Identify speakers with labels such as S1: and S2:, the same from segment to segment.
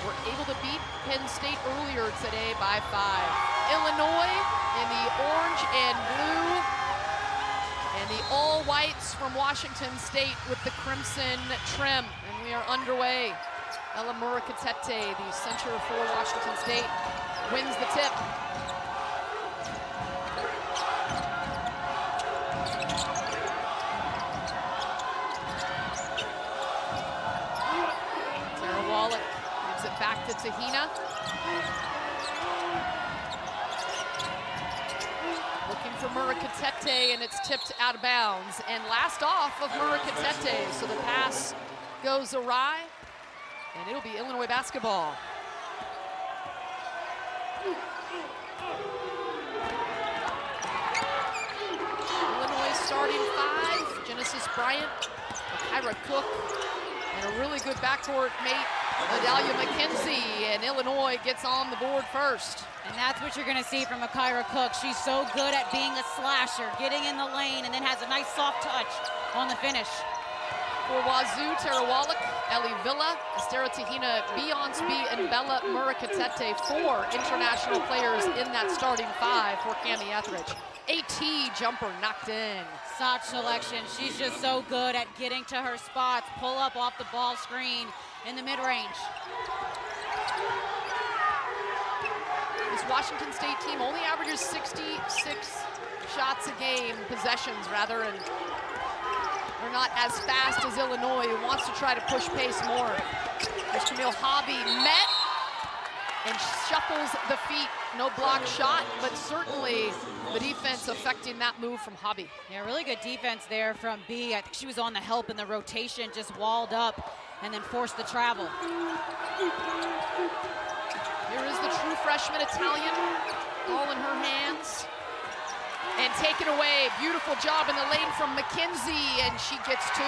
S1: were able to beat Penn State earlier today by 5. Illinois in the orange and blue, and the all whites from Washington State with the crimson trim. And we are underway. Ella Murakatete, the center for Washington State, wins the tip. Tara Wallach gives it back to Tahina. Looking for Murakatete, and it's tipped out of bounds. And last off of Murakatete, so the pass goes awry, and it'll be Illinois basketball. Illinois starting 5, Genesis Bryant, Kyra Cook, and a really good backcourt mate, Adalia McKenzie, and Illinois gets on the board first.
S2: And that's what you're gonna see from Kyra Cook. She's so good at being a slasher, getting in the lane, and then has a nice soft touch on the finish.
S1: For Wazoo, Tara Wallach, Ellie Villa, Estera Tahina, Beyonce B, and Bella Murakatete, 4 international players in that starting 5 for Cami Etheridge. AT jumper knocked in.
S2: Such selection. She's just so good at getting to her spots, pull up off the ball screen in the mid-range.
S1: This Washington State team only averages 66 shots a game, possessions rather, and they're not as fast as Illinois, who wants to try to push pace more. There's Camille Hobby, met and shuffles the feet. No block shot, but certainly the defense affecting that move from Hobby.
S2: Yeah, really good defense there from B. I think she was on the help in the rotation, just walled up and then forced the travel.
S1: Here is the true freshman Italian, all in her hands. And taken away, beautiful job in the lane from McKenzie, and she gets 2.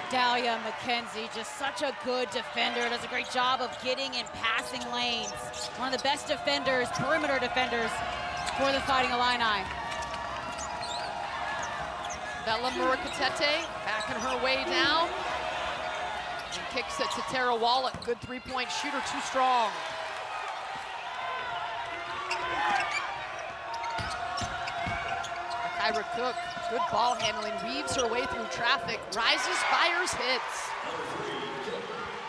S2: Adalia McKenzie, just such a good defender, does a great job of getting in passing lanes. One of the best defenders, perimeter defenders for the Fighting Illini.
S1: Bella Murakatete backing her way down and kicks it to Tara Wallach. Good three-point shooter, too strong. Kyra Cook, good ball handling, weaves her way through traffic, rises, fires, hits.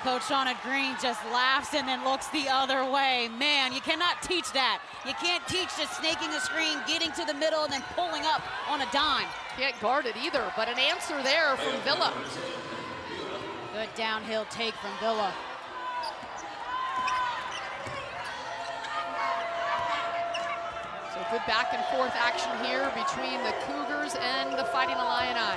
S2: Coach Shauna Green just laughs and then looks the other way. Man, you cannot teach that. You can't teach just snaking a screen, getting to the middle, and then pulling up on a dime.
S1: Can't guard it either, but an answer there from Villa.
S2: Good downhill take from Villa.
S1: So good back and forth action here between the Cougars and the Fighting Illini.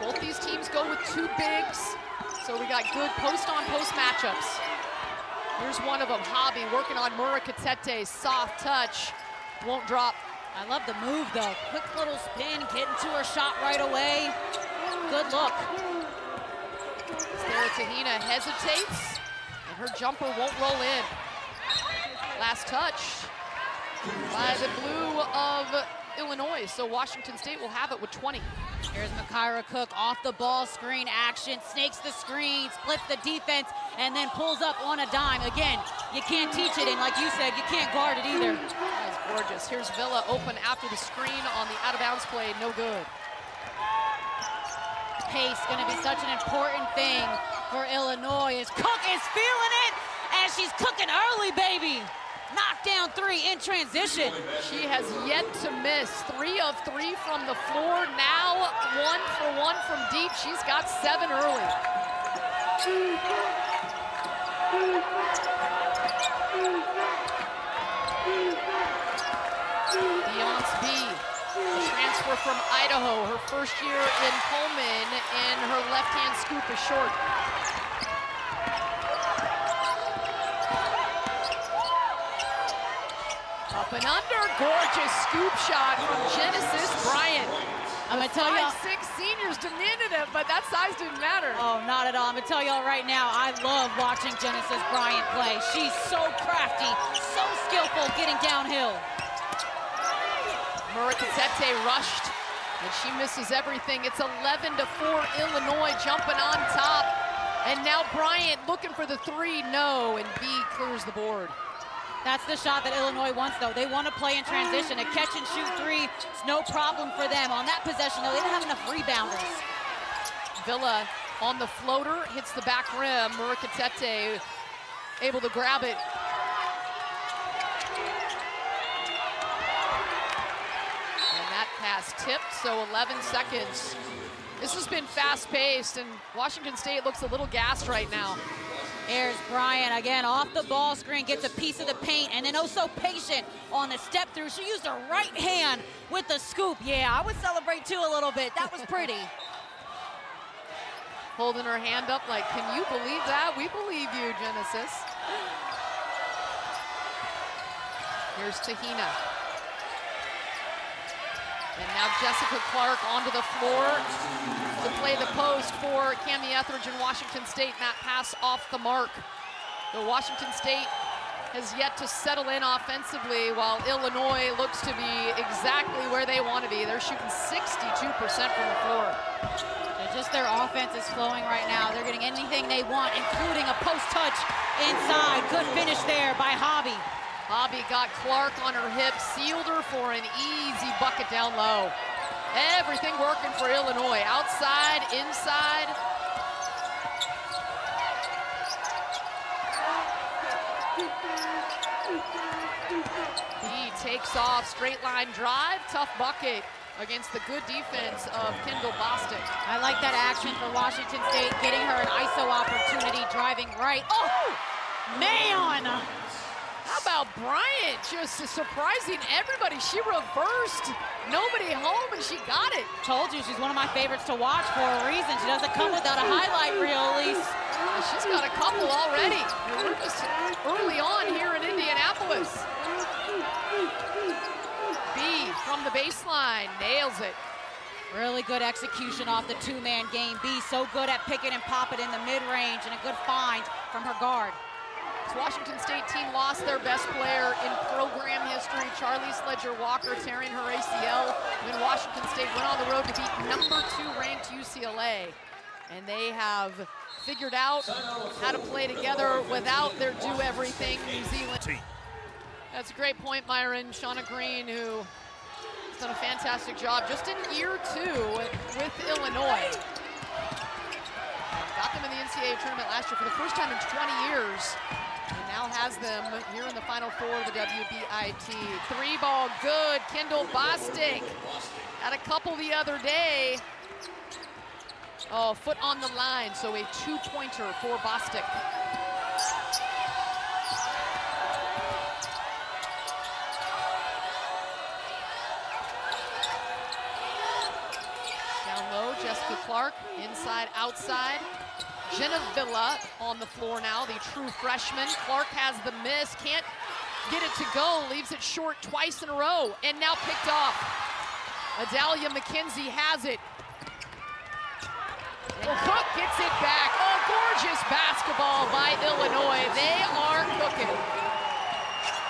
S1: Both these teams go with 2 bigs, so we got good post-on-post matchups. Here's one of them, Hobby, working on Murakatete, soft touch, won't drop.
S2: I love the move though, quick little spin, getting to her shot right away. Good look.
S1: Estera Tahina hesitates, and her jumper won't roll in. Last touch by the blue of Illinois, so Washington State will have it with 20.
S2: Here's Kyra Cook off the ball screen action, snakes the screen, splits the defense, and then pulls up on a dime. Again, you can't teach it, and like you said, you can't guard it either.
S1: That was gorgeous. Here's Villa open after the screen on the out-of-bounds play, no good.
S2: Pace gonna be such an important thing for Illinois as Cook is feeling it, and she's cooking early, baby. Knockdown 3 in transition.
S1: She has yet to miss. 3 of 3 from the floor. Now 1 for 1 from deep. She's got 7 early. Beyonce B, a transfer from Idaho, her first year in Pullman, and her left-hand scoop is short. Up and under, gorgeous scoop shot from Genesis Bryant.
S2: I'm gonna tell y'all,
S1: 5'6" seniors demanded it, but that size didn't matter.
S2: Oh, not at all. I'm gonna tell y'all right now, I love watching Genesis Bryant play. She's so crafty, so skillful getting downhill.
S1: Murikatete rushed, and she misses everything. It's 11-4, Illinois jumping on top. And now Bryant looking for the three, no, and B clears the board.
S2: That's the shot that Illinois wants, though. They want to play in transition. A catch and shoot three, it's no problem for them. On that possession, though, they didn't have enough rebounders.
S1: Villa on the floater, hits the back rim. Murikatete able to grab it. And that pass tipped, so 11 seconds. This has been fast-paced, and Washington State looks a little gassed right now.
S2: Here's Bryant again off the ball screen, gets a piece of the paint, and then oh so patient on the step through. She used her right hand with the scoop. Yeah, I would celebrate too a little bit. That was pretty.
S1: Holding her hand up like, can you believe that? We believe you, Genesis. Here's Tahina. And now Jessica Clark onto the floor to play the post for Cami Etheridge in Washington State. And that pass off the mark. The Washington State has yet to settle in offensively, while Illinois looks to be exactly where they want to be. They're shooting 62% from the floor.
S2: Just their offense is flowing right now. They're getting anything they want, including a post touch inside. Good finish there by Hobby.
S1: Hobby got Clark on her hip, sealed her for an easy bucket down low. Everything working for Illinois, outside, inside. He takes off, straight line drive, tough bucket against the good defense of Kendall Bostic.
S2: I like that action for Washington State, getting her an ISO opportunity, driving right. Oh, man!
S1: How about Bryant just surprising everybody? She reversed, nobody home, and she got it.
S2: Told you, she's one of my favorites to watch for a reason. She doesn't come without a highlight reel, Elise.
S1: She's got a couple already. We're just early on here in Indianapolis. B from the baseline, nails it.
S2: Really good execution off the two-man game. B so good at pick it and pop it in the mid-range, and a good find from her guard.
S1: This Washington State team lost their best player in program history, Charlie Sledger-Walker, tearing her ACL when Washington State went on the road to beat #2 ranked UCLA. And they have figured out how to play together without their do-everything New Zealand. That's a great point, Myron. Shauna Green, who has done a fantastic job just in year 2 with Illinois. Got them in the NCAA tournament last year for the first time in 20 years. And now has them here in the Final Four of the WBIT. Three ball good, Kendall Bostic. Had a couple the other day. Oh, foot on the line, so a two-pointer for Bostic. Down low, Jessica Clark, inside, outside. Jenna Villa on the floor now, the true freshman. Clark has the miss, can't get it to go, leaves it short twice in a row, and now picked off. Adalia McKenzie has it. And Cook gets it back. Oh, gorgeous basketball by Illinois. They are cooking.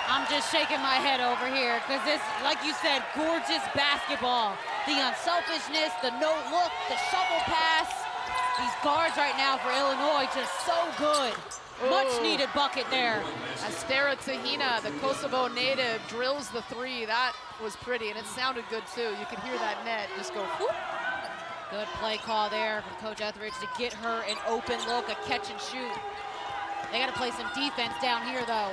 S2: I'm just shaking my head over here because this, like you said, gorgeous basketball. The unselfishness, the no look, the shovel pass. These guards right now for Illinois just so good. Much needed bucket there.
S1: Astera Tahina, the Kosovo native, drills the three. That was pretty, and it sounded good too. You could hear that net just go whoop.
S2: Good play call there from Coach Etheridge to get her an open look, a catch and shoot. They got to play some defense down here though.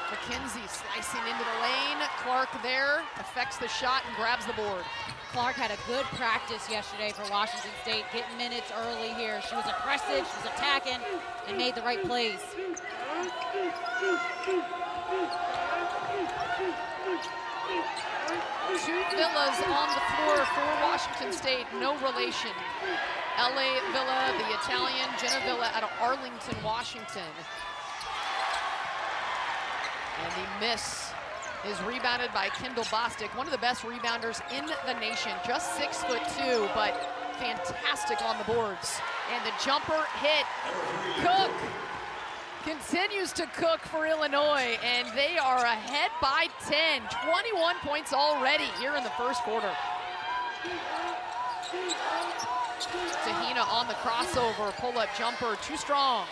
S1: McKenzie slicing into the lane. Clark there, affects the shot and grabs the board.
S2: Clark had a good practice yesterday for Washington State, getting minutes early here. She was aggressive, she was attacking, and made the right plays.
S1: Two Villas on the floor for Washington State, no relation. L.A. Villa, the Italian, Jenna Villa out of Arlington, Washington. And the miss is rebounded by Kendall Bostic, one of the best rebounders in the nation. Just 6'2", but fantastic on the boards. And the jumper hit. Cook continues to cook for Illinois, and they are ahead by 10. 21 points already here in the first quarter. Tahina on the crossover, pull-up jumper, too strong.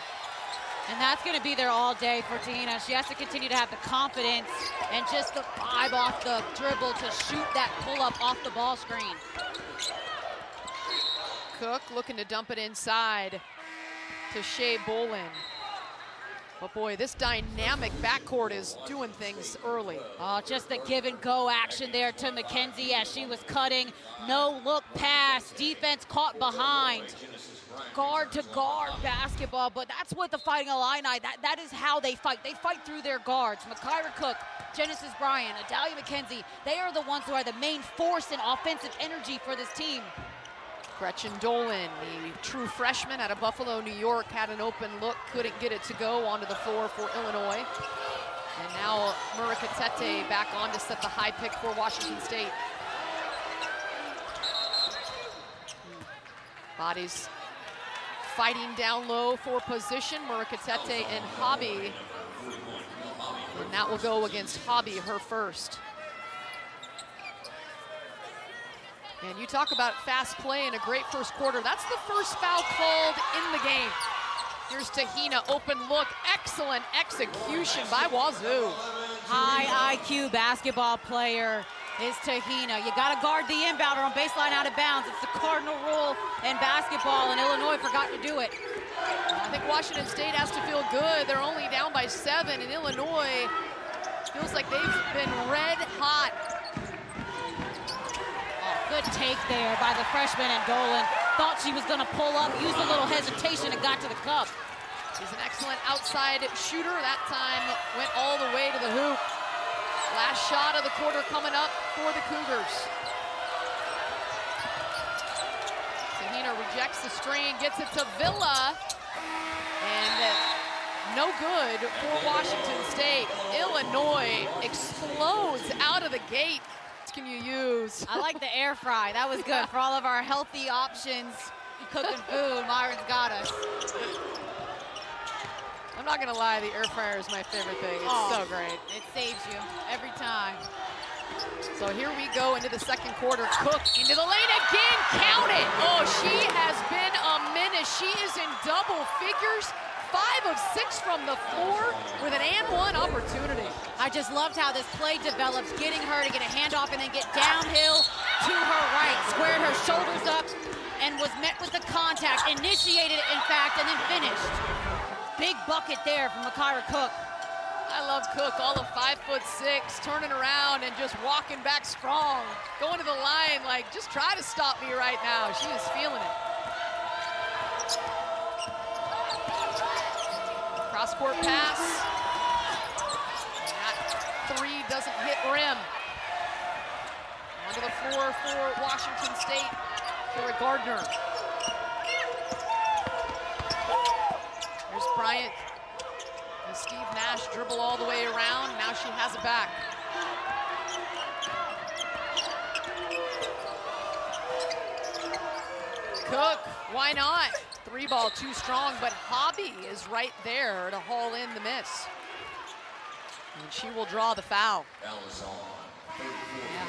S2: And that's going to be there all day for Tahina. She has to continue to have the confidence and just the vibe off the dribble to shoot that pull-up off the ball screen.
S1: Cook looking to dump it inside to Shea Bolin. But boy, this dynamic backcourt is doing things early.
S2: Oh, just the give and go action there to Mackenzie as she was cutting. No look pass, defense caught behind. Guard to guard basketball, but that's what the Fighting Illini, that is how they fight. They fight through their guards. Makira Cook, Genesis Bryan, Adalia McKenzie, they are the ones who are the main force in offensive energy for this team.
S1: Gretchen Dolan, the true freshman out of Buffalo, New York, had an open look, couldn't get it to go onto the floor for Illinois. And now Marika Tete back on to set the high pick for Washington State. Bodies fighting down low for position. Marika Tete and Hobby. And that will go against Hobby, her first. And you talk about fast play and a great first quarter. That's the first foul called in the game. Here's Tahina, open look, excellent execution by Wazoo.
S2: High IQ basketball player is Tahina. You gotta guard the inbounder on baseline out of bounds. It's the cardinal rule in basketball, and Illinois forgot to do it.
S1: I think Washington State has to feel good. They're only down by 7, and Illinois feels like they've been red hot.
S2: Good take there by the freshman, and Dolan thought she was gonna pull up, used a little hesitation and got to the cup.
S1: She's an excellent outside shooter. That time went all the way to the hoop. Last shot of the quarter coming up for the Cougars. Tahina rejects the screen, gets it to Villa, and no good for Washington State. Illinois explodes out of the gate. Can you use?
S2: I like the air fry. That was good for all of our healthy options cooking food. Myron's got us.
S1: I'm not gonna lie, the air fryer is my favorite thing. It's so great.
S2: It saves you every time.
S1: So here we go into the second quarter. Cook into the lane again, count it. Oh, she has been a menace. She is in double figures. 5 of 6 from the floor with an and-one opportunity.
S2: I just loved how this play develops, getting her to get a handoff and then get downhill to her right. Squared her shoulders up and was met with the contact, initiated it, in fact, and then finished. Big bucket there from Makira Cook.
S1: I love Cook, all of 5'6", turning around and just walking back strong. Going to the line like, just try to stop me right now. She is feeling it. Cross-court pass. That 3 doesn't hit rim. Onto the floor for Washington State, Kira Gardner. There's Bryant. And Steve Nash dribble all the way around. Now she has it back. Cook, why not? 3 ball too strong, but Hobby is right there to haul in the miss. And she will draw the foul.
S2: Yeah,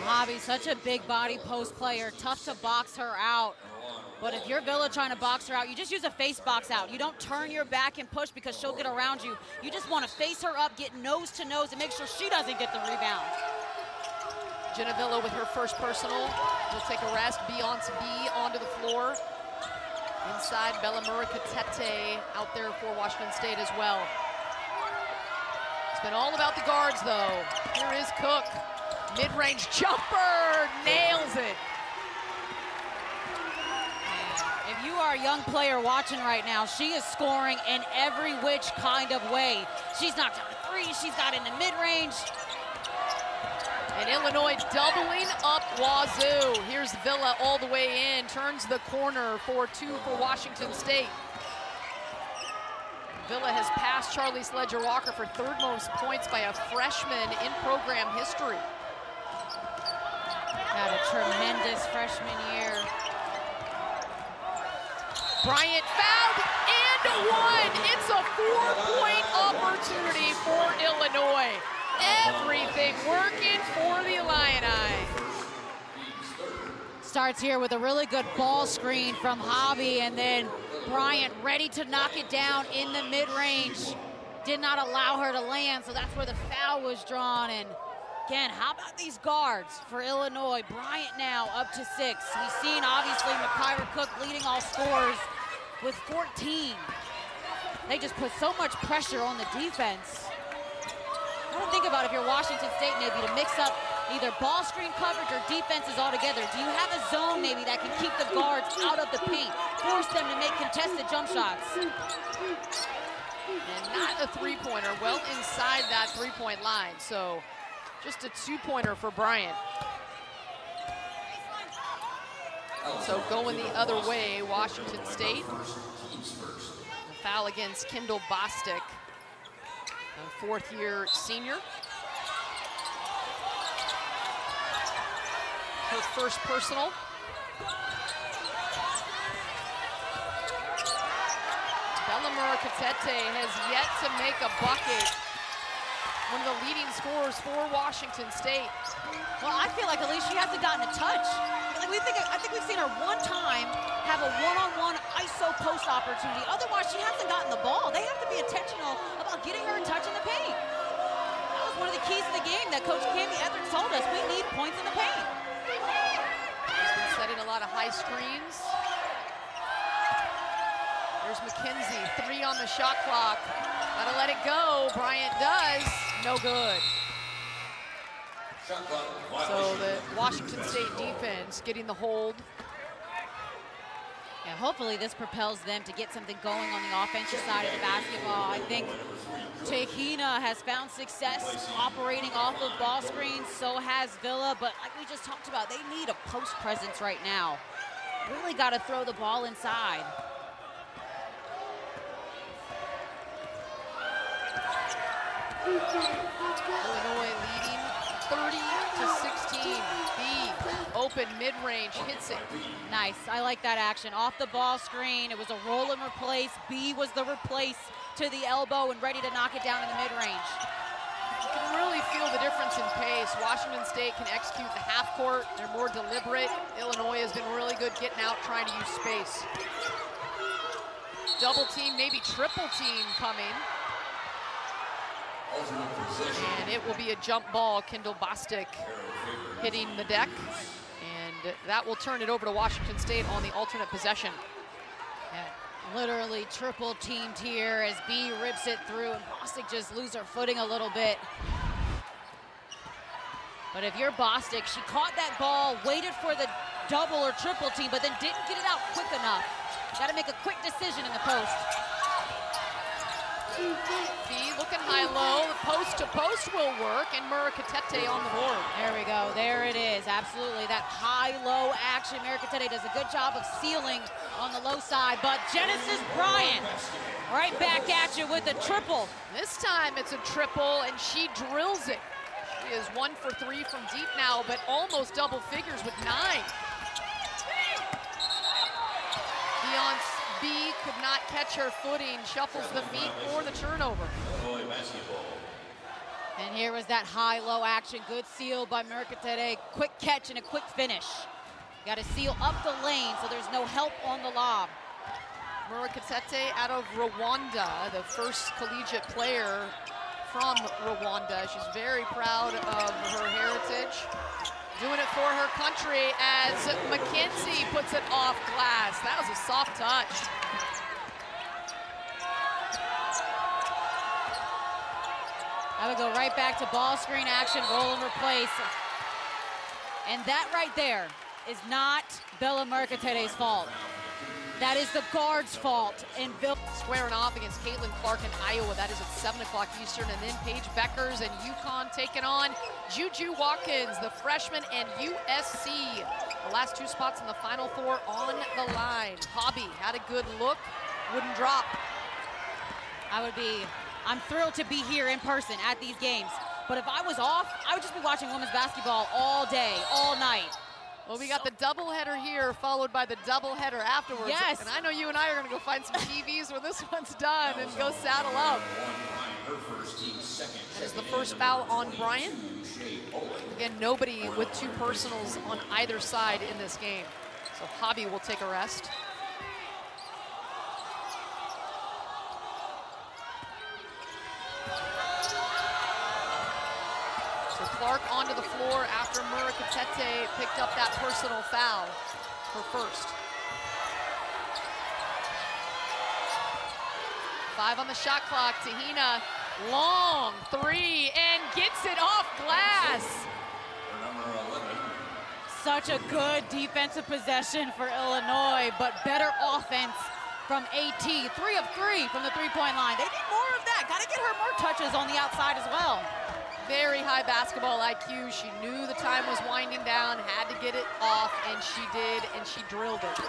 S2: Hobby, such a big body post player, tough to box her out. But if you're Villa trying to box her out, you just use a face box out. You don't turn your back and push because she'll get around you. You just want to face her up, get nose to nose, and make sure she doesn't get the rebound.
S1: Jenna Villa with her first personal. Will take a rest, B onto the floor. Inside, Bella Murikatete out there for Washington State as well. It's been all about the guards, though. Here is Cook. Mid-range jumper, nails it.
S2: If you are a young player watching right now, she is scoring in every which kind of way. She's knocked down a 3, she's got in the mid-range.
S1: And Illinois doubling up Wazoo. Here's Villa all the way in, turns the corner for 2 for Washington State. Villa has passed Charlie Sledger-Walker for 3rd most points by a freshman in program history.
S2: Had a tremendous freshman year.
S1: Bryant fouled and It's a 4-point opportunity for Illinois. Everything working for the Illini.
S2: Starts here with a really good ball screen from Hobby, and then Bryant ready to knock it down in the mid-range. Did not allow her to land, so that's where the foul was drawn. And again, how about these guards for Illinois? Bryant now up to 6. We've seen, obviously, McIver Cook leading all scorers with 14. They just put so much pressure on the defense. I don't think about if you're Washington State maybe to mix up either ball screen coverage or defenses altogether. Do you have a zone maybe that can keep the guards out of the paint, force them to make contested jump shots?
S1: And not a three-pointer, well inside that three-point line. So just a two-pointer for Bryant. So going the other way, Washington State. A foul against Kendall Bostic, a fourth-year senior. Her first personal. Murray-Catete has yet to make a bucket. One of the leading scorers for Washington State.
S2: Well, I feel like at least she hasn't gotten a touch. Like I think we've seen her one time have a one-on-one ISO post opportunity. Otherwise, she hasn't gotten the ball. They have to be intentional about getting her a touch in the paint. That was one of the keys of the game that Coach Candy Etheridge told us. We need points in the paint.
S1: She's been setting a lot of high screens. There's McKenzie, 3 on the shot clock. Gotta let it go. Bryant does. No good. So the Washington State defense getting the hold.
S2: Yeah, hopefully this propels them to get something going on the offensive side of the basketball. I think Tehina has found success operating off of ball screens. So has Villa. But like we just talked about, they need a post presence right now. Really got to throw the ball inside.
S1: Illinois leading 30-16. B, open mid-range, hits it.
S2: Nice, I like that action. Off the ball screen, it was a roll and replace. B was the replace to the elbow and ready to knock it down in the mid-range.
S1: You can really feel the difference in pace. Washington State can execute the half court. They're more deliberate. Illinois has been really good getting out, trying to use space. Double team, maybe triple team coming. And it will be a jump ball. Kendall Bostic hitting the deck. And that will turn it over to Washington State on the alternate possession.
S2: Yeah, literally triple teamed here as B rips it through and Bostic just loses her footing a little bit. But if you're Bostic, she caught that ball, waited for the double or triple team, but then didn't get it out quick enough. Got to make a quick decision in the post.
S1: B looking high-low, the post-to-post will work, and Murray-Catete on the board.
S2: There we go, there it is, absolutely. That high-low action, Murray-Catete does a good job of sealing on the low side, but Genesis Bryant right back at you with a triple.
S1: This time it's a triple, and she drills it. She is 1 for 3 from deep now, but almost double figures with 9. B could not catch her footing, shuffles the feet for the turnover.
S2: And here was that high-low action. Good seal by Murray-Catete. Quick catch and a quick finish. Got to seal up the lane so there's no help on the lob.
S1: Murray-Catete out of Rwanda, the first collegiate player from Rwanda. She's very proud of her heritage. Doing it for her country as McKenzie puts it off glass. That was a soft touch.
S2: I would go right back to ball screen action, roll and replace. And that right there is not Bella Murray-Catete's fault. That is the guard's fault. And Bill
S1: squaring off against Caitlin Clark in Iowa. That is at 7 o'clock Eastern. And then Paige Beckers and UConn taking on Juju Watkins, the freshman, and USC. The last 2 spots in the Final Four on the line. Hobby had a good look, wouldn't drop.
S2: I'm thrilled to be here in person at these games. But if I was off, I would just be watching women's basketball all day, all night.
S1: Well, we got the doubleheader here, followed by the doubleheader afterwards.
S2: Yes.
S1: And I know you and I are going to go find some TVs when this one's done and go saddle up. That is the first foul on Bryant. Again, nobody with 2 personals on either side in this game. So Hobby will take a rest. So Clark onto the floor after Murakatete picked up that personal foul, her first. 5 on the shot clock. Tahina, long 3, and gets it off glass.
S2: Such a good defensive possession for Illinois, but better offense from AT. 3 of 3 from the three-point line. They need more of that. Got to get her more touches on the outside as well.
S1: Very high basketball IQ. She knew the time was winding down, had to get it off, and she did, and she drilled it.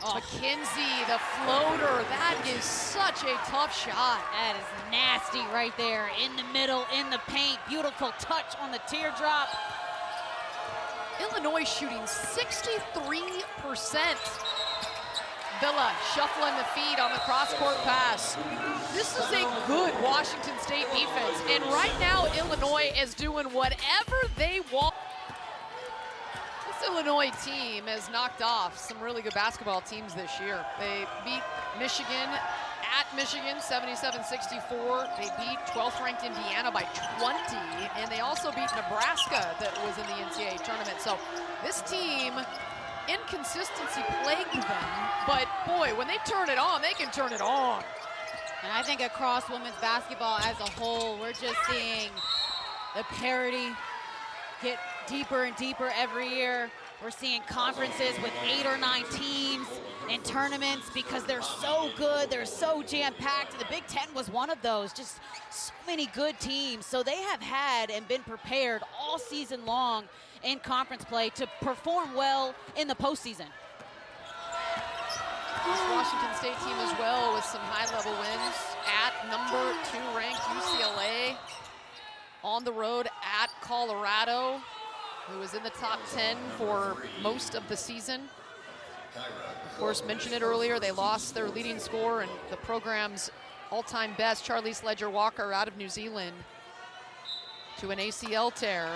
S1: Oh. McKenzie, the floater, that is such a tough shot.
S2: That is nasty right there, in the middle, in the paint. Beautiful touch on the teardrop.
S1: Illinois shooting 63%. Villa shuffling the feet on the cross-court pass. This is a good Washington State defense, and right now Illinois is doing whatever they want. This Illinois team has knocked off some really good basketball teams this year. They beat Michigan at Michigan 77-64. They beat 12th ranked Indiana by 20, and they also beat Nebraska that was in the NCAA tournament. So this team, inconsistency plagued them, but boy, when they turn it on, they can turn it on.
S2: And I think across women's basketball as a whole, we're just seeing the parity get deeper and deeper every year. We're seeing conferences with 8 or 9 teams in tournaments because they're so good, they're so jam-packed. The Big Ten was one of those, just so many good teams. So they have had and been prepared all season long in conference play to perform well in the postseason.
S1: This Washington State team as well with some high-level wins at number 2 ranked UCLA, on the road at Colorado, who was in the top 10 for most of the season. Of course, mentioned it earlier, they lost their leading scorer and the program's all-time best, Charlize Ledger-Walker, out of New Zealand to an ACL tear.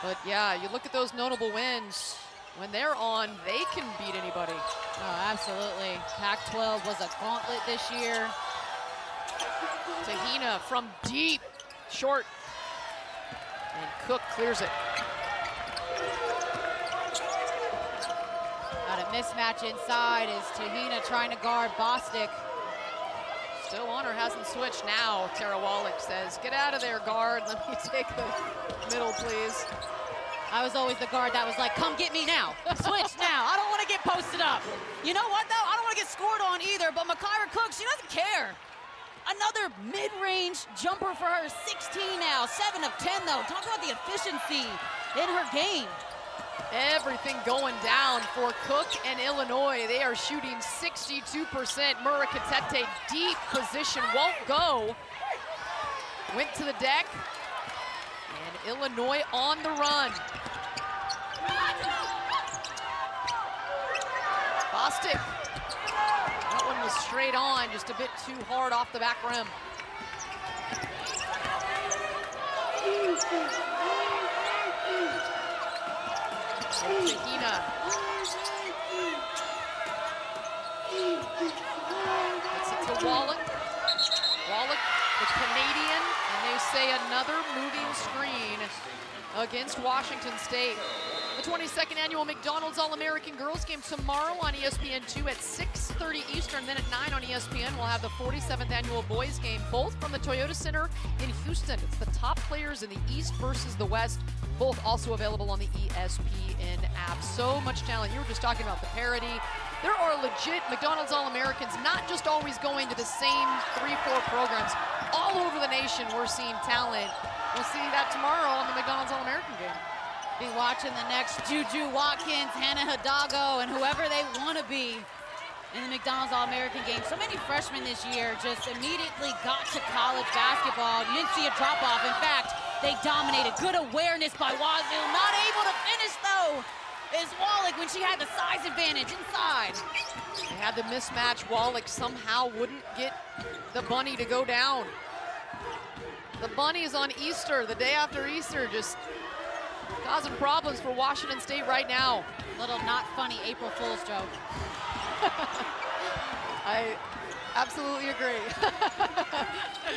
S1: But yeah, you look at those notable wins, when they're on, they can beat anybody.
S2: Oh, absolutely. Pac-12 was a gauntlet this year.
S1: Tahina from deep, short, and Cook clears it.
S2: Got a mismatch inside is Tahina trying to guard Bostic.
S1: Still on her, hasn't switched now. Tara Wallach says, get out of there, guard. Let me take the middle, please.
S2: I was always the guard that was like, come get me now. Switch now. I don't want to get posted up. You know what, though? I don't want to get scored on either, but Makira Cook, she doesn't care. Another mid-range jumper for her, 16 now, 7 of 10, though. Talk about the efficiency in her game.
S1: Everything going down for Cook and Illinois. They are shooting 62%. Murakatete, deep position, won't go. Went to the deck. And Illinois on the run. Bostic. That one was straight on, just a bit too hard off the back rim. Tahina. Gets it to Wallach. Wallach, the Canadian, and they say another moving screen against Washington State. The 22nd annual McDonald's All-American Girls Game tomorrow on ESPN2 at 6:30 Eastern. Then at 9 on ESPN, we'll have the 47th annual Boys Game, both from the Toyota Center in Houston. It's the top players in the East versus the West, both also available on the ESPN app. So much talent. You were just talking about the parity. There are legit McDonald's All-Americans, not just always going to the same 3-4 programs. All over the nation, we're seeing talent. We'll see that tomorrow on the McDonald's All-American Game.
S2: Be watching the next Juju Watkins, Hannah Hidalgo, and whoever they want to be in the McDonald's All-American Game. So many freshmen this year just immediately got to college basketball. You didn't see a drop-off. In fact, they dominated. Good awareness by Wazoo. Not able to finish, though. go is Wallach when she had the size advantage inside.
S1: They had the mismatch. Wallach somehow wouldn't get the bunny to go down. The bunny is on Easter, the day after Easter, just causing problems for Washington State right now.
S2: Little not funny April Fool's joke.
S1: I absolutely agree.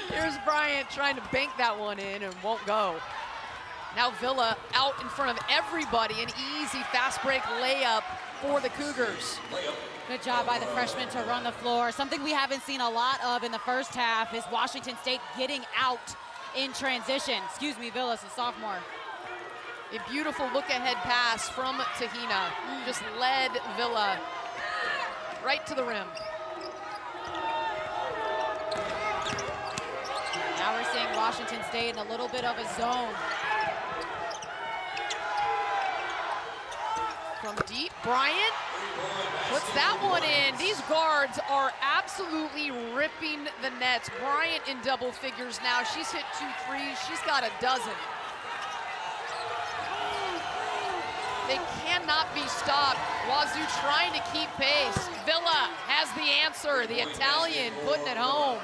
S1: Here's Bryant trying to bank that one in and won't go. Now Villa out in front of everybody, an easy fast break layup for the Cougars.
S2: Good job by the freshman to run the floor. Something we haven't seen a lot of in the first half is Washington State getting out in transition. Excuse me, Villa's a sophomore.
S1: A beautiful look-ahead pass from Tahina. Just led Villa right to the rim.
S2: Now we're seeing Washington State in a little bit of a zone.
S1: From deep, Bryant puts that one in. These guards are absolutely ripping the nets. Bryant in double figures now. She's hit 2 threes. She's got a dozen. They cannot be stopped. Wazoo trying to keep pace. Villa has the answer. The Italian putting it home.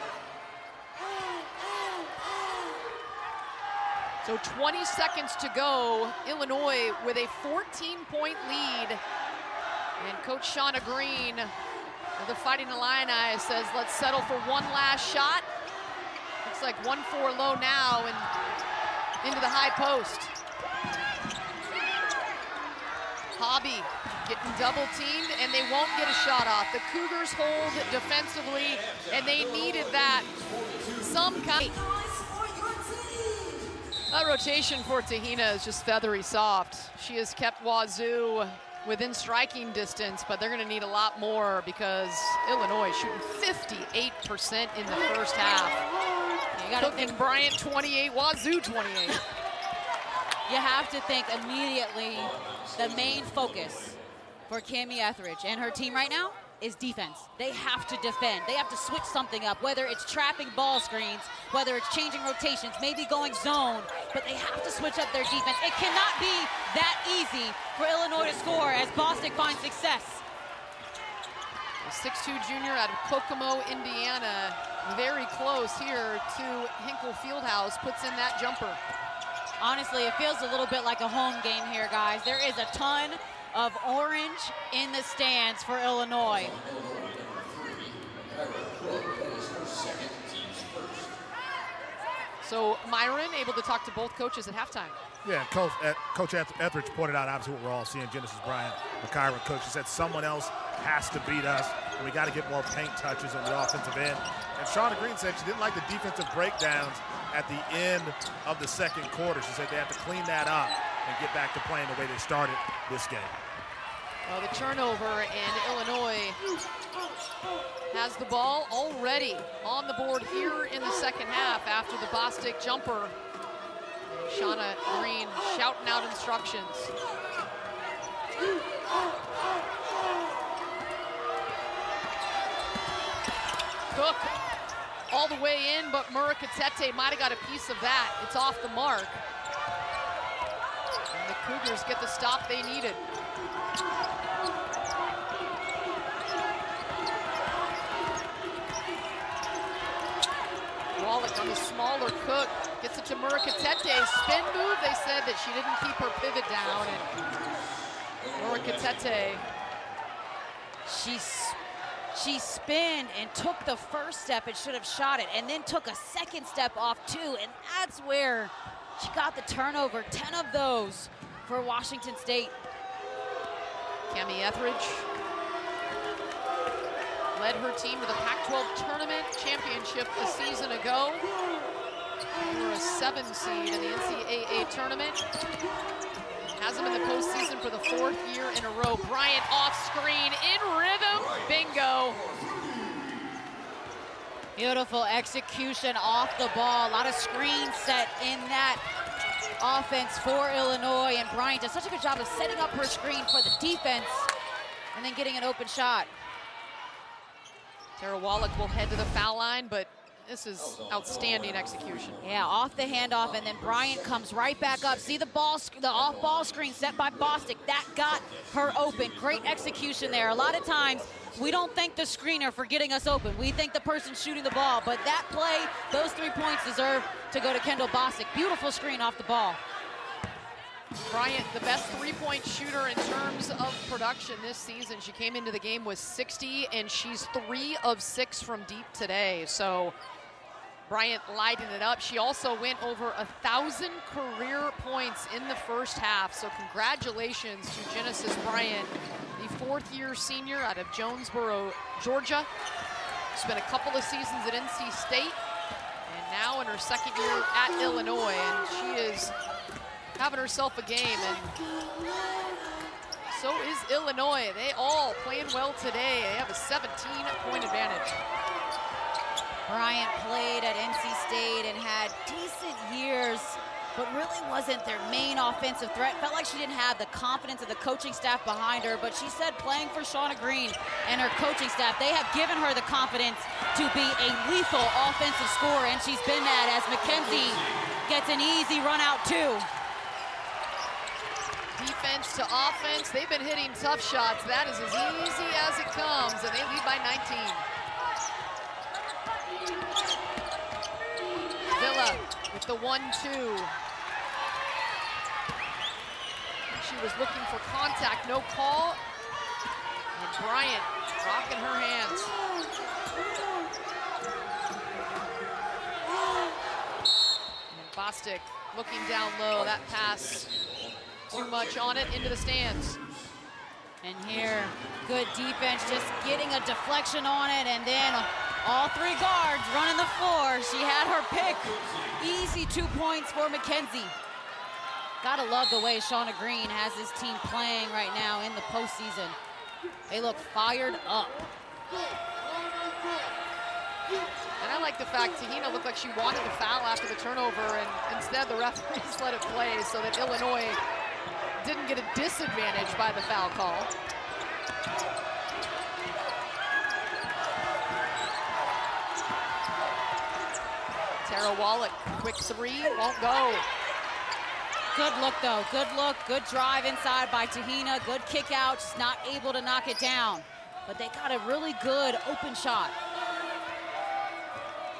S1: So 20 seconds to go. Illinois with a 14-point lead. And Coach Shauna Green of the Fighting Illini says, let's settle for one last shot. Looks like 1-4 low now and into the high post. Hobby getting double teamed and they won't get a shot off. The Cougars hold defensively and they needed that. Some kind. That rotation for Tahina is just feathery soft. She has kept Wazoo within striking distance, but they're gonna need a lot more because Illinois shooting 58% in the first half.
S2: You gotta
S1: Cook
S2: think
S1: and Bryant 28, Wazoo 28.
S2: You have to think immediately the main focus for Cami Etheridge and her team right now is defense. They have to defend. They have to switch something up, whether it's trapping ball screens, whether it's changing rotations, maybe going zone, but they have to switch up their defense. It cannot be that easy for Illinois to score as Bostic finds success.
S1: A 6'2" junior out of Kokomo, Indiana, very close here to Hinkle Fieldhouse, puts in that jumper.
S2: Honestly, it feels a little bit like a home game here, guys. There is a ton of orange in the stands for Illinois.
S1: So Myron able to talk to both coaches at halftime.
S3: Yeah, Coach Etheridge pointed out obviously what we're all seeing. Genesis Bryant, the Kyra coach, she said someone else has to beat us, and we got to get more paint touches on the offensive end. And Shauna Green said she didn't like the defensive breakdowns at the end of the second quarter. She said they have to clean that up and get back to playing the way they started this game.
S1: Well, the turnover, and Illinois has the ball already on the board here in the second half after the Bostic jumper. Shauna Green shouting out instructions. Cook all the way in, but Murakatete might have got a piece of that. It's off the mark. And the Cougars get the stop they needed. Wallach on the smaller Cook, gets it to Murakatete. Spin move, they said that she didn't keep her pivot down. And Murakatete.
S2: She spinned and took the first step and should have shot it, and then took a second step off too, and that's where she got the turnover. 10 of those for Washington State.
S1: Cami Etheridge led her team to the Pac-12 tournament championship a season ago. They were a 7 seed in the NCAA tournament. Has them in the postseason for the 4th year in a row. Bryant off screen, in rhythm, bingo.
S2: Beautiful execution off the ball. A lot of screen set in that offense for Illinois, and Bryant does such a good job of setting up her screen for the defense and then getting an open shot.
S1: Tara Wallach will head to the foul line, but This is outstanding execution.
S2: Yeah, off the handoff, and then Bryant comes right back up. See the ball, the off-ball screen set by Bostic. That got her open. Great execution there. A lot of times, we don't thank the screener for getting us open. We thank the person shooting the ball. But that play, those 3 points deserve to go to Kendall Bostic. Beautiful screen off the ball.
S1: Bryant, the best three-point shooter in terms of production this season. She came into the game with 60, and she's 3 of 6 from deep today. So Bryant lighting it up. She also went over 1,000 career points in the first half. So congratulations to Genesis Bryant, the 4th-year senior out of Jonesboro, Georgia. Spent a couple of seasons at NC State, and now in her 2nd year at Illinois, and she is having herself a game, and so is Illinois. They all playing well today. They have a 17-point advantage.
S2: Bryant played at NC State and had decent years, but really wasn't their main offensive threat. Felt like she didn't have the confidence of the coaching staff behind her, but she said playing for Shauna Green and her coaching staff, they have given her the confidence to be a lethal offensive scorer, and she's been that as Mackenzie gets an easy run out too.
S1: Defense to offense, they've been hitting tough shots. That is as easy as it comes, and they lead by 19. Villa with the 1-2. She was looking for contact, no call. And Bryant rocking her hands. And Bostic looking down low, that pass too much on it, into the stands.
S2: And here, good defense, just getting a deflection on it, and then all 3 guards running the floor. She had her pick. Easy 2 points for Mackenzie. Gotta love the way Shauna Green has this team playing right now in the postseason. They look fired up.
S1: And I like the fact Tahina looked like she wanted the foul after the turnover, and instead the referees let it play so that Illinois didn't get a disadvantage by the foul call. Tara Wallach, quick 3, won't go.
S2: Good look though, good look, good drive inside by Tahina, good kick out, just not able to knock it down. But they got a really good open shot.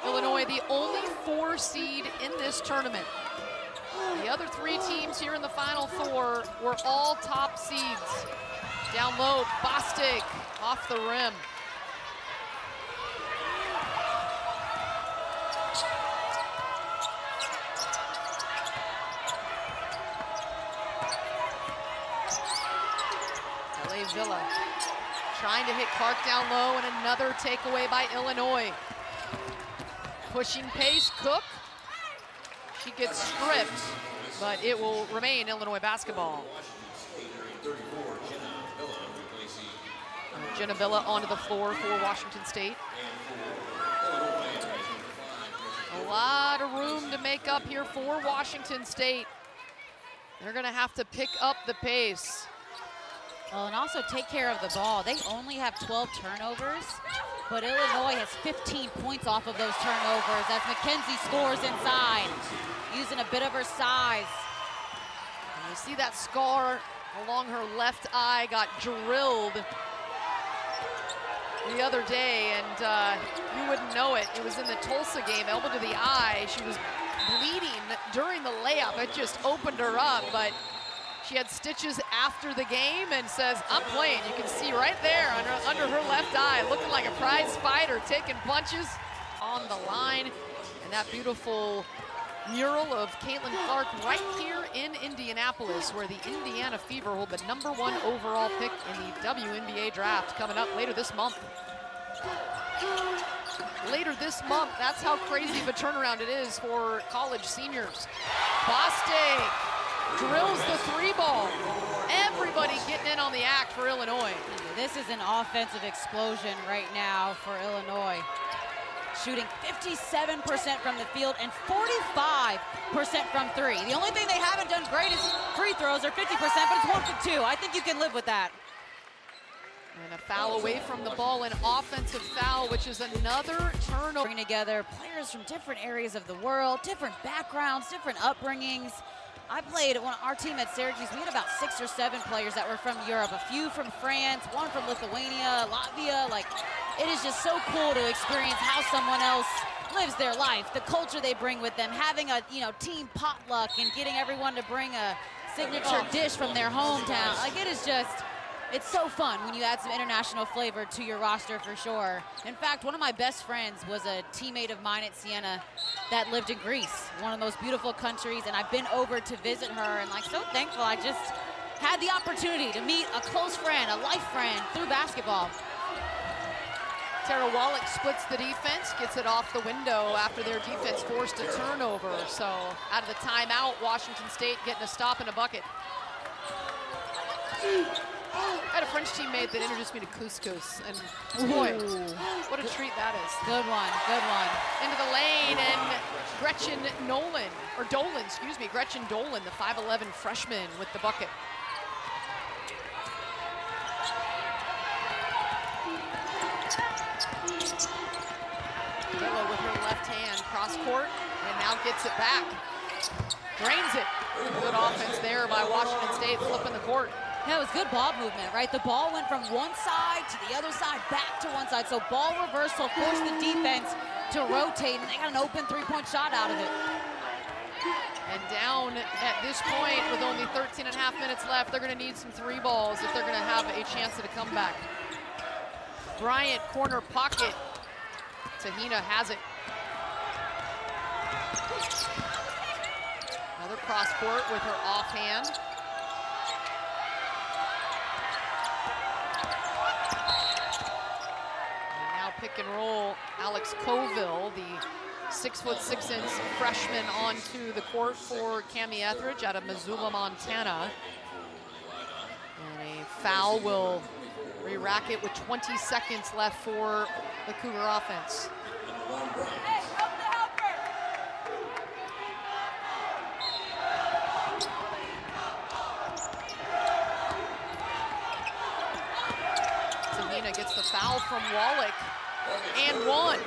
S1: Illinois, the only 4 seed in this tournament. The other 3 teams here in the Final Four were all top seeds. Down low, Bostic off the rim. LA Villa trying to hit Clark down low, and another takeaway by Illinois. Pushing pace, Cook. She gets stripped, but it will remain Illinois basketball. Jenna Villa onto the floor for Washington State. A lot of room to make up here for Washington State. They're gonna have to pick up the pace.
S2: Well, and also take care of the ball. They only have 12 turnovers, but Illinois has 15 points off of those turnovers as Mackenzie scores inside, using a bit of her size.
S1: And you see that scar along her left eye, got drilled the other day, and you wouldn't know it. It was in the Tulsa game, elbow to the eye. She was bleeding during the layup. It just opened her up, but she had stitches after the game and says, I'm playing. You can see right there under her left eye, looking like a prize fighter, taking punches on the line. And that beautiful mural of Caitlin Clark right here in Indianapolis, where the Indiana Fever hold the #1 overall pick in the WNBA draft coming up later this month. Later this month, that's how crazy of a turnaround it is for college seniors. Bostic drills the 3-ball. Everybody getting in on the act for Illinois.
S2: This is an offensive explosion right now for Illinois. Shooting 57% from the field and 45% from 3. The only thing they haven't done great is free throws are 50%, but it's 1 for 2. I think you can live with that.
S1: And a foul away from the ball, an offensive foul, which is another turnover.
S2: Bringing together players from different areas of the world, different backgrounds, different upbringings. I played on our team at Syracuse. We had about 6 or 7 players that were from Europe, a few from France, one from Lithuania, Latvia. Like, it is just so cool to experience how someone else lives their life, the culture they bring with them, having a team potluck and getting everyone to bring a signature dish from their hometown. Like, it is just, it's so fun when you add some international flavor to your roster for sure. In fact, one of my best friends was a teammate of mine at Siena that lived in Greece, one of the most beautiful countries, and I've been over to visit her, and like, so thankful I just had the opportunity to meet a close friend, a life friend through basketball.
S1: Tara Wallach splits the defense, gets it off the window after their defense forced a turnover. So out of the timeout, Washington State getting a stop and a bucket. I had a French teammate that introduced me to couscous, and boy, what a treat that is.
S2: Good one, good one.
S1: Into the lane, and Gretchen Dolan, the 5'11" freshman with the bucket. Villa with her left hand, cross court, and now gets it back. Drains it. Good offense there by Washington State, flipping the court.
S2: Yeah, it was good ball movement, right? The ball went from one side to the other side, back to one side. So ball reversal forced the defense to rotate, and they got an open three-point shot out of it.
S1: And down at this point, with only 13 and a half minutes left, they're going to need some 3 balls if they're going to have a chance at a comeback. Bryant, corner pocket. Tahina has it. Another cross court with her offhand. And now pick and roll, Alex Colville, the 6'6" freshman, onto the court for Cami Etheridge out of Missoula, Montana. And a foul will re-rack it with 20 seconds left for the Cougar offense. Tahina gets the foul from Wallach, and one.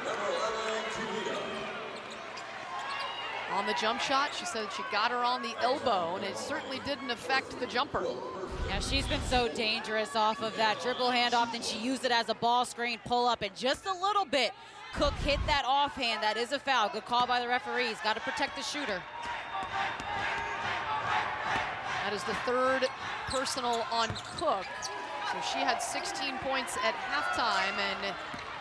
S1: On the jump shot, she said she got her on the elbow, and it certainly didn't affect the jumper.
S2: Yeah, she's been so dangerous off of that dribble handoff, and she used it as a ball screen pull up, and just a little bit, Cook hit that offhand. That is a foul. Good call by the referees. Got to protect the shooter.
S1: That is the 3rd personal on Cook. So she had 16 points at halftime and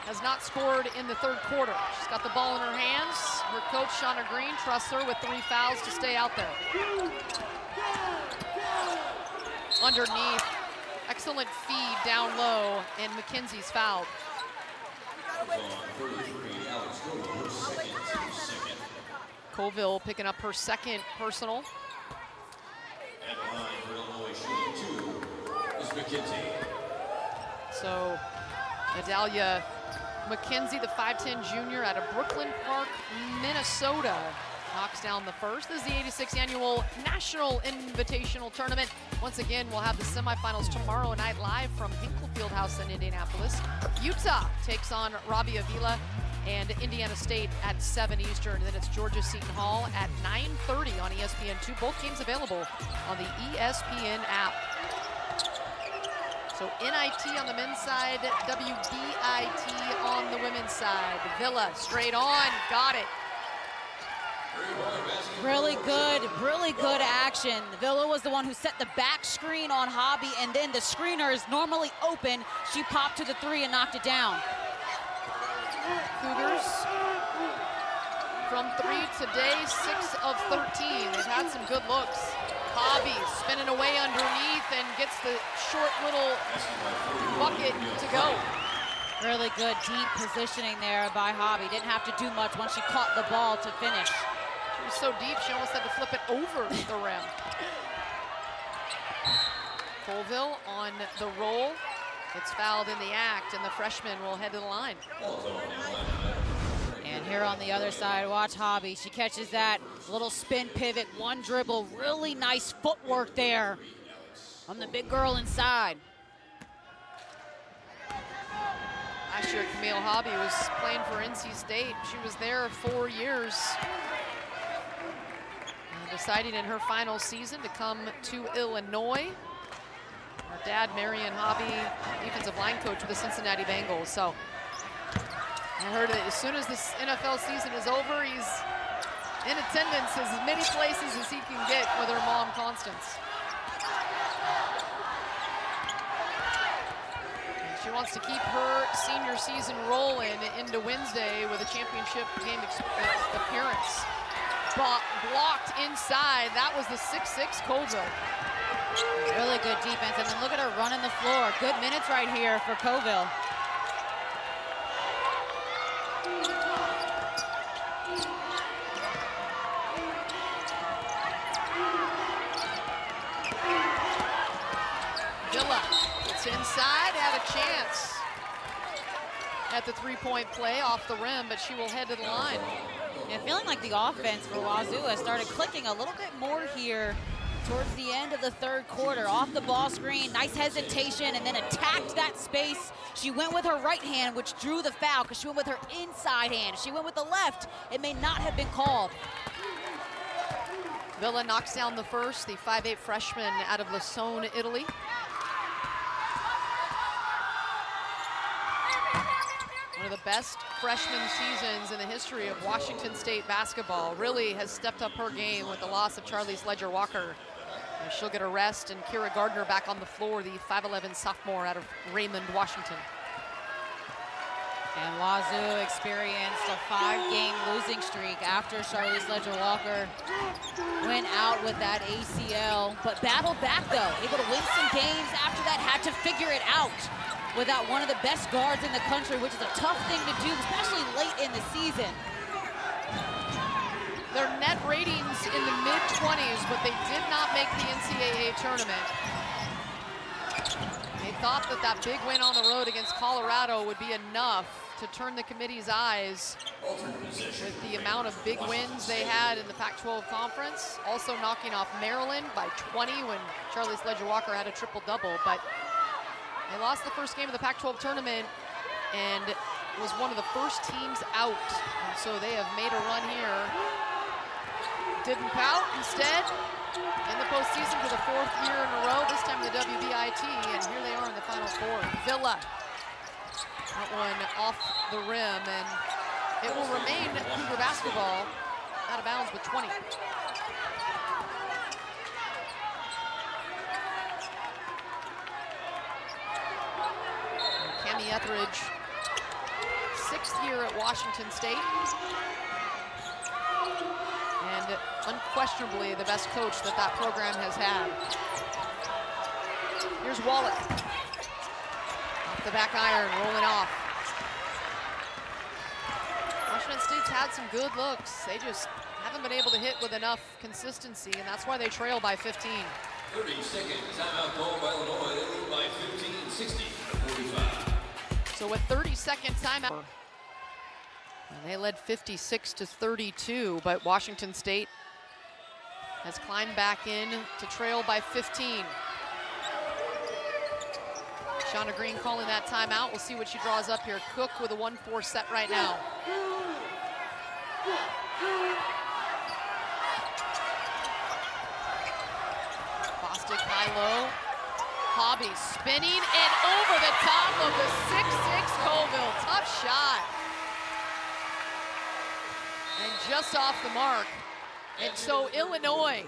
S1: has not scored in the 3rd quarter. She's got the ball in her hands. Her coach, Shauna Green, trusts her with 3 fouls to stay out there. Underneath, excellent feed down low, and McKenzie's fouled. Colville picking up her 2nd personal. So Adalia McKenzie, the 5'10" junior out of Brooklyn Park, Minnesota, knocks down the first. This is the 86th annual National Invitational Tournament. Once again, we'll have the semifinals tomorrow night live from Hinkle Fieldhouse in Indianapolis. Utah takes on Robbie Avila and Indiana State at 7 Eastern. And then it's Georgia Seton Hall at 9:30 on ESPN2. Both games available on the ESPN app. So NIT on the men's side, WBIT on the women's side. Villa straight on, got it.
S2: Really good action. Villa was the one who set the back screen on Hobby, and then the screener is normally open. She popped to the 3 and knocked it down.
S1: Cougars from 3 today, 6 of 13. They've had some good looks. Hobby spinning away underneath and gets the short little bucket to go.
S2: Really good deep positioning there by Hobby. Didn't have to do much once she caught the ball to finish.
S1: She was so deep, she almost had to flip it over the rim. Colville on the roll. Gets fouled in the act, and the freshman will head to the line.
S2: And here on the other side, watch Hobby. She catches that little spin pivot, one dribble. Really nice footwork there from the big girl inside.
S1: Last year, Camille Hobby was playing for NC State. She was there 4 years. And decided in her final season to come to Illinois. Her dad, Marion Hobby, defensive line coach with the Cincinnati Bengals. So I heard that as soon as this NFL season is over, he's in attendance as many places as he can get with her mom, Constance. And she wants to keep her senior season rolling into Wednesday with a championship game appearance. Blocked inside. That was the 6'6" Colville.
S2: Really good defense, and then look at her running the floor. Good minutes right here for Colville.
S1: Villa, it's inside, had a chance at the three-point play off the rim, but she will head to the line.
S2: Yeah, feeling like the offense for Wazoo has started clicking a little bit more here towards the end of the third quarter. Off the ball screen, nice hesitation, and then attacked that space. She went with her right hand, which drew the foul, because she went with her inside hand. If she went with the left, it may not have been called.
S1: Villa knocks down the first, the 5'8" freshman out of Lasone, Italy. One of the best freshman seasons in the history of Washington State basketball. Really has stepped up her game with the loss of Charlize Ledger-Walker. She'll get a rest, and Kira Gardner back on the floor, the 5'11" sophomore out of Raymond, Washington.
S2: And Wazoo experienced a 5-game losing streak after Charlize Ledger-Walker went out with that ACL, but battled back though, able to win some games after that, had to figure it out without one of the best guards in the country, which is a tough thing to do, especially late in the season.
S1: Their net ratings in the mid-20s, but they did not make the NCAA tournament. They thought that that big win on the road against Colorado would be enough to turn the committee's eyes with the amount of big wins they had in the Pac-12 conference. Also knocking off Maryland by 20 when Charlize Ledger-Walker had a triple-double, but they lost the first game of the Pac-12 tournament and was one of the first teams out. And so they have made a run here. Didn't pout, instead, in the postseason for the 4th year in a row, this time the WBIT, and here they are in the Final Four. Villa, that one off the rim, and it will remain Cougar basketball out of bounds with 20. Cami Etheridge, 6th year at Washington State. And unquestionably the best coach that that program has had. Here's Wallach. Off the back iron, rolling off. Washington State's had some good looks. They just haven't been able to hit with enough consistency, and that's why they trail by 15.
S4: 30-second timeout called by Illinois. They lead by 15, 60-45.
S1: So with 30-second timeout, and they led 56-32, but Washington State has climbed back in to trail by 15. Shauna Green calling that timeout. We'll see what she draws up here. Cook with a 1-4 set right now. Bostic high-low. Hobby spinning and over the top of the 6'6" Colville. Tough shot. And just off the mark. And so Illinois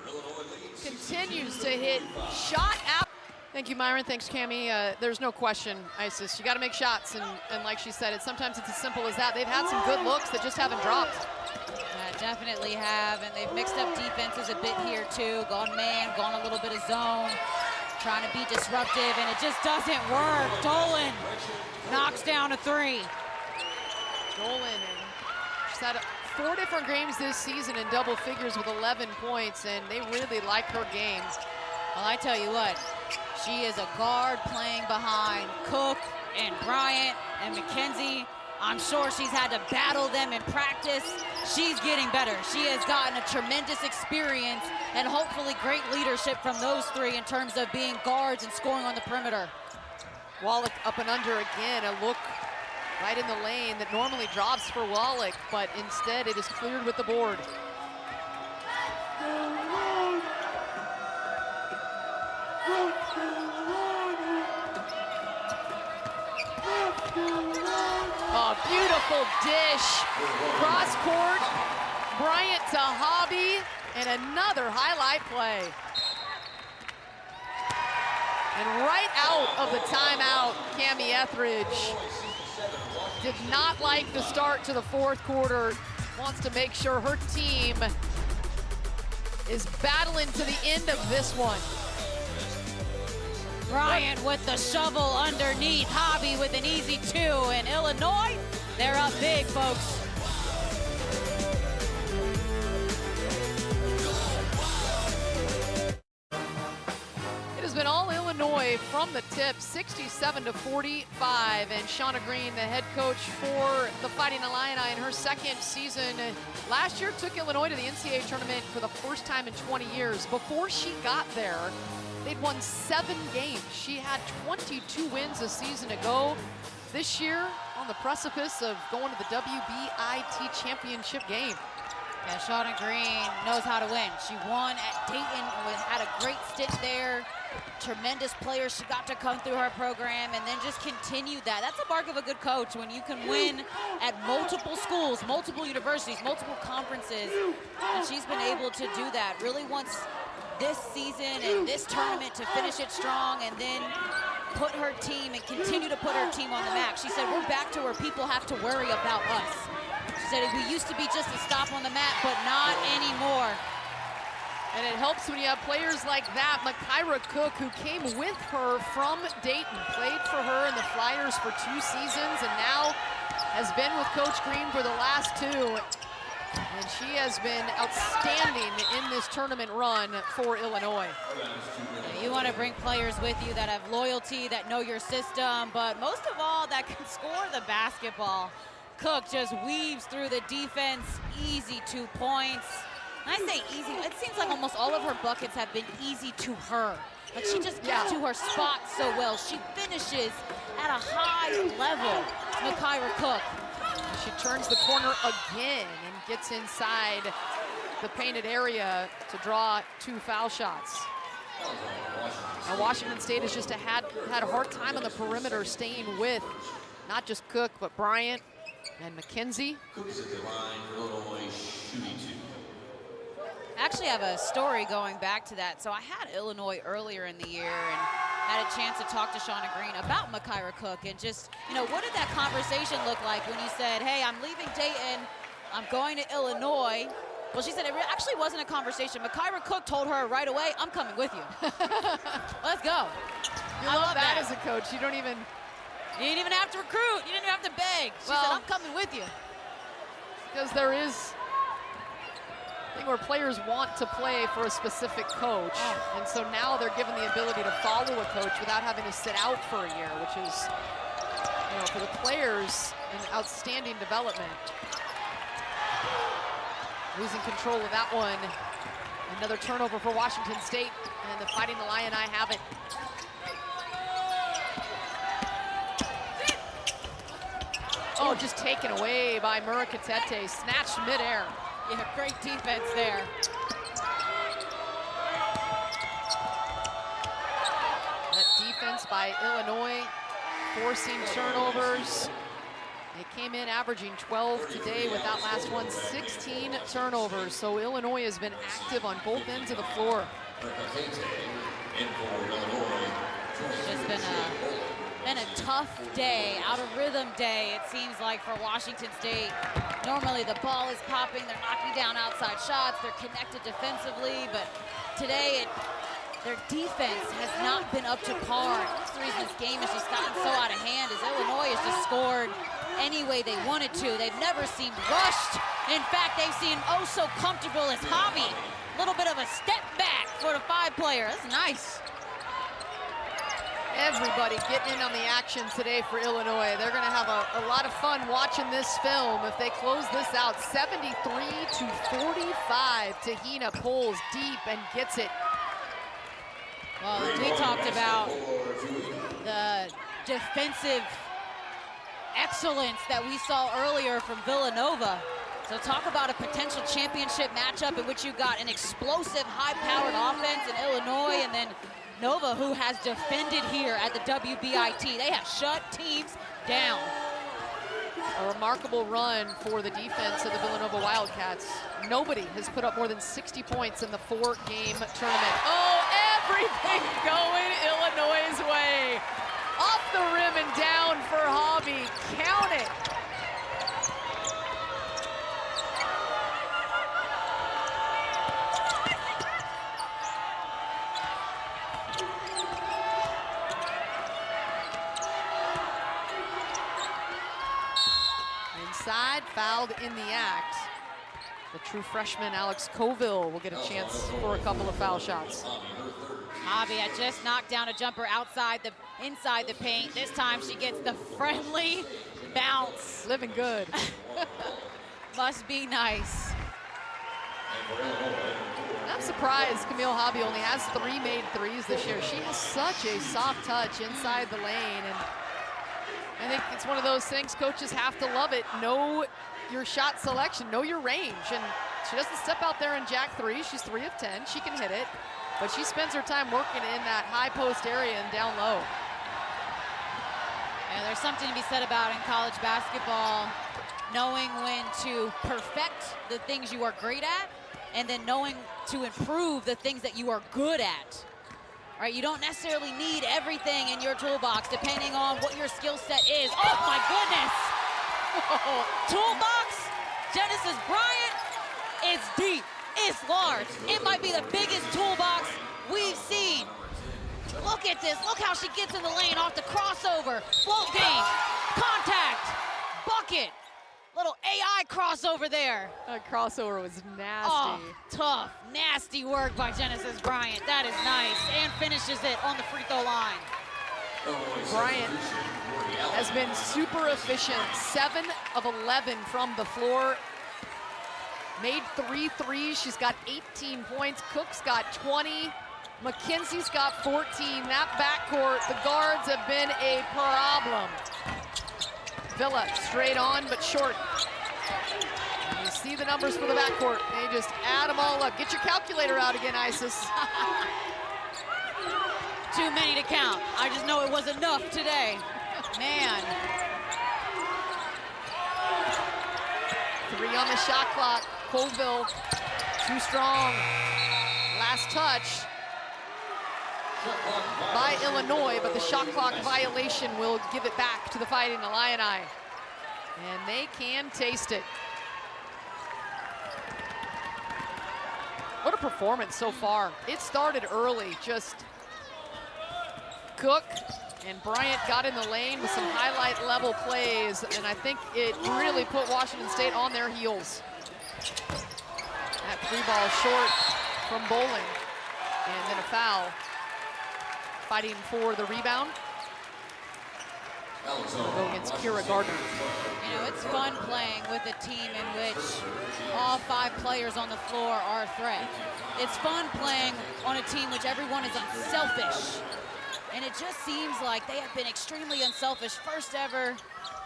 S1: continues to hit shot out. Thank you, Myron. Thanks, Cami. There's no question, Isis. You got to make shots, and like she said, sometimes it's as simple as that. They've had some good looks that just haven't dropped.
S2: Yeah, definitely have, and they've mixed up defenses a bit here too. Gone man, gone a little bit of zone, trying to be disruptive, and it just doesn't work. Dolan knocks down a 3.
S1: Dolan, and she's had 4 different games this season in double figures with 11 points, and they really like her game.
S2: Well, I tell you what, she is a guard playing behind Cook and Bryant and McKenzie. I'm sure she's had to battle them in practice. She's getting better. She has gotten a tremendous experience and hopefully great leadership from those 3 in terms of being guards and scoring on the perimeter.
S1: Wallach up and under again. A look right in the lane that normally drops for Wallach, but instead it is cleared with the board. Oh, beautiful dish. Cross court, Bryant to Hobby, and another highlight play. And right out of the timeout, Cammie Etheridge did not like the start to the fourth quarter, wants to make sure her team is battling to the end of this one.
S2: Bryant with the shovel underneath, Hobby with an easy 2, and Illinois, they're up big, folks.
S1: It has been all Illinois from the tip, 67-45, and Shauna Green, the head coach for the Fighting Illini in her second season. Last year took Illinois to the NCAA tournament for the first time in 20 years. Before she got there, they'd won 7 games. She had 22 wins a season ago. This year, on the precipice of going to the WBIT championship game.
S2: Yeah, Shauna Green knows how to win. She won at Dayton, had a great stint there. Tremendous players she got to come through her program and then just continued that. That's a mark of a good coach when you can win at multiple schools, multiple universities, multiple conferences. And she's been able to do that. Really wants this season and this tournament to finish it strong and then put her team and continue to put her team on the map. She said, we're back to where people have to worry about us. She said, we used to be just a stop on the map, but not anymore.
S1: And it helps when you have players like that. Makira Cook, who came with her from Dayton, played for her in the Flyers for 2 seasons and now has been with Coach Green for the last 2. And she has been outstanding in this tournament run for Illinois.
S2: You want to bring players with you that have loyalty, that know your system, but most of all, that can score the basketball. Cook just weaves through the defense, easy 2 points. And I say easy, it seems like almost all of her buckets have been easy to her. Like she just gets to her spot so well. She finishes at a high level, Makira Cook.
S1: She turns the corner again and gets inside the painted area to draw 2 foul shots. Now Washington State has just had a hard time on the perimeter staying with not just Cook, but Bryant and McKenzie.
S4: Cook's at the line for Illinois, shooting 2.
S2: I actually have a story going back to that. So I had Illinois earlier in the year and had a chance to talk to Shauna Green about Makira Cook and just, you know, what did that conversation look like when you said, hey, I'm leaving Dayton, I'm going to Illinois. Well, she said it actually wasn't a conversation. Makira Cook told her right away, I'm coming with you. Let's go.
S1: I love that as a coach. You didn't even
S2: have to recruit. You didn't even have to beg. She said, I'm coming with you.
S1: Because there is a thing where players want to play for a specific coach. And so now they're given the ability to follow a coach without having to sit out for a year, which is, you know, for the players, an outstanding development. Losing control of that one. Another turnover for Washington State, and the Fighting Illini have it. Oh, just taken away by Murakatete, snatched midair.
S2: Yeah, great defense there.
S1: That defense by Illinois, forcing turnovers. They came in averaging 12 today with that last one, 16 turnovers. So Illinois has been active on both ends of the floor.
S2: It's been a tough day, out of rhythm day, it seems like, for Washington State. Normally the ball is popping, they're knocking down outside shots, they're connected defensively, but today their defense has not been up to par. That's the reason this game has just gotten so out of hand, is Illinois has just scored any way they wanted to. They've never seemed rushed. In fact, they've seemed oh so comfortable as Hobby. A little bit of a step back for the 5-player. That's nice.
S1: Everybody getting in on the action today for Illinois. They're gonna have a lot of fun watching this film if they close this out. 73-45, Tahina pulls deep and gets it.
S2: Well, we talked about the defensive excellence that we saw earlier from Villanova. So talk about a potential championship matchup in which you got an explosive, high-powered offense in Illinois, and then Nova, who has defended here at the WBIT. They have shut teams down.
S1: A remarkable run for the defense of the Villanova Wildcats. Nobody has put up more than 60 points in the 4-game tournament. Oh, everything going Illinois' way. Off the rim and down for Hobby. Count it. Inside, fouled in the act. The true freshman, Alex Colville, will get a chance for a couple of foul shots.
S2: Hobby had just knocked down a jumper inside the paint. This time she gets the friendly bounce.
S1: Living good.
S2: Must be nice.
S1: I'm surprised Camille Hobby only has 3 made threes this year. She has such a soft touch inside the lane, and I think it's one of those things coaches have to love it. Know your shot selection, know your range, and she doesn't step out there and jack 3. She's 3 of 10. She can hit it, but she spends her time working in that high post area and down low.
S2: And there's something to be said about in college basketball, knowing when to perfect the things you are great at, and then knowing to improve the things that you are good at. Right, you don't necessarily need everything in your toolbox depending on what your skill set is. Oh my goodness! Toolbox, Genesis Bryant, is deep, it's large. It might be the biggest toolbox we've seen. Look at this, look how she gets in the lane off the crossover. Float game, contact, bucket. Little AI crossover there.
S1: That crossover was nasty.
S2: Oh, tough, nasty work by Genesis Bryant. That is nice, and finishes it on the free throw line.
S1: Bryant has been super efficient. 7 of 11 from the floor. Made 3 threes. She's got 18 points. Cook's got 20. McKenzie's got 14. That backcourt, the guards have been a problem. Villa straight on, but short. And you see the numbers for the backcourt. They just add them all up. Get your calculator out again, Isis.
S2: Too many to count. I just know it was enough today. Man.
S1: 3 on the shot clock. Colville, too strong. Last touch by Illinois, but the shot clock violation will give it back to the Fighting Illini. And they can taste it. What a performance so far. It started early, just Cook and Bryant got in the lane with some highlight level plays, and I think it really put Washington State on their heels. That 3 ball short from Bowling, and then a foul. Fighting for the rebound. We'll go against Kira Gardner.
S2: You know, it's fun playing with a team in which all 5 players on the floor are a threat. It's fun playing on a team which everyone is unselfish. And it just seems like they have been extremely unselfish. First ever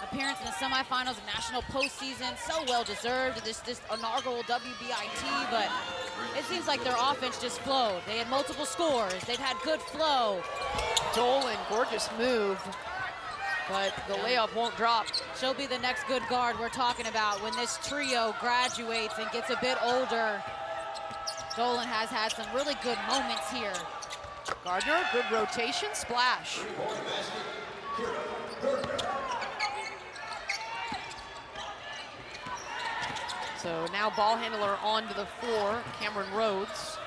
S2: appearance in the semifinals of national postseason. So well deserved, this inaugural WBIT, but it seems like their offense just flowed. They had multiple scores, they've had good flow.
S1: Dolan, gorgeous move, but the layup won't drop.
S2: She'll be the next good guard we're talking about when this trio graduates and gets a bit older. Dolan has had some really good moments here.
S1: Gardner, good rotation, splash. So now ball handler onto the floor, Cameron Rhodes,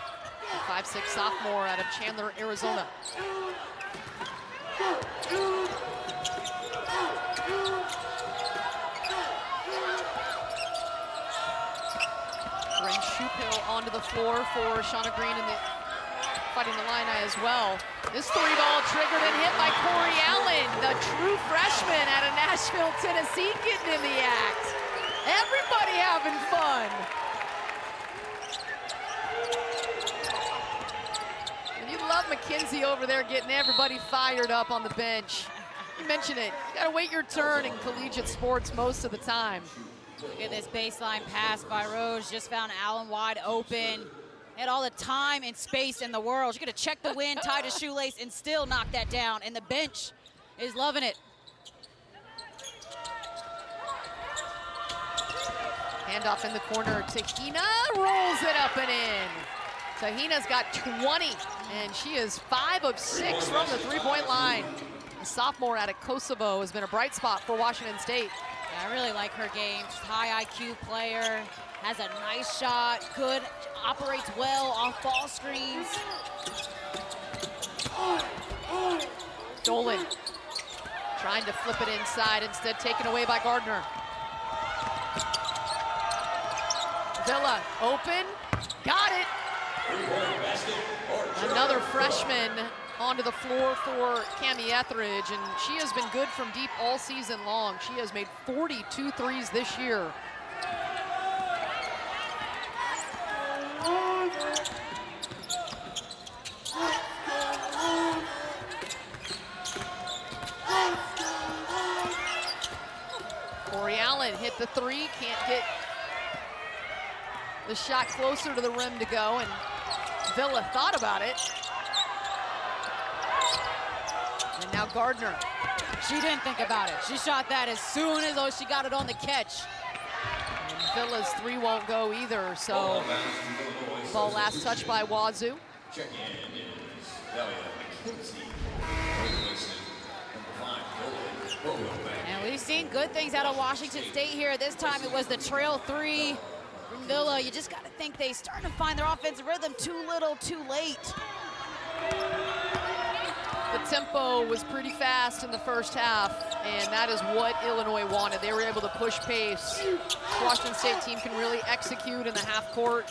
S1: 5'6" sophomore out of Chandler, Arizona. Ren Shupil onto the floor for Shauna Green and the Fighting Illini as well. This 3 ball triggered and hit by Corey Allen, the true freshman out of Nashville, Tennessee, getting in the act. Everybody having fun. And you love McKenzie over there getting everybody fired up on the bench. You mentioned it. You got to wait your turn in collegiate sports most of the time.
S2: Look at this baseline pass by Rose. Just found Allen wide open. Had all the time and space in the world. She's going to check the wind, tied a shoelace, and still knock that down. And the bench is loving it.
S1: Handoff in the corner. Tahina rolls it up and in. Tahina's got 20, and she is 5 of 6 from the three-point line. The sophomore out of Kosovo has been a bright spot for Washington State.
S2: Yeah, I really like her game. She's a high IQ player, has a nice shot, good, operates well off ball screens.
S1: Dolan trying to flip it inside, instead taken away by Gardner. Villa open, got it. Another freshman onto the floor for Cami Etheridge, and she has been good from deep all season long. She has made 42 threes this year. Corey Allen hit the three, can't get the shot closer to the rim to go, and Villa thought about it. And now Gardner.
S2: She didn't think about it. She shot that as soon as she got it on the catch.
S1: And Villa's three won't go either, so ball last touched by Wazoo.
S4: Check in is Dahlia McKenzie.
S2: And we've seen good things out of Washington State here. This time it was the trail three from Villa. You just got to think they starting to find their offensive rhythm too little, too late.
S1: The tempo was pretty fast in the first half, and that is what Illinois wanted. They were able to push pace. The Washington State team can really execute in the half court.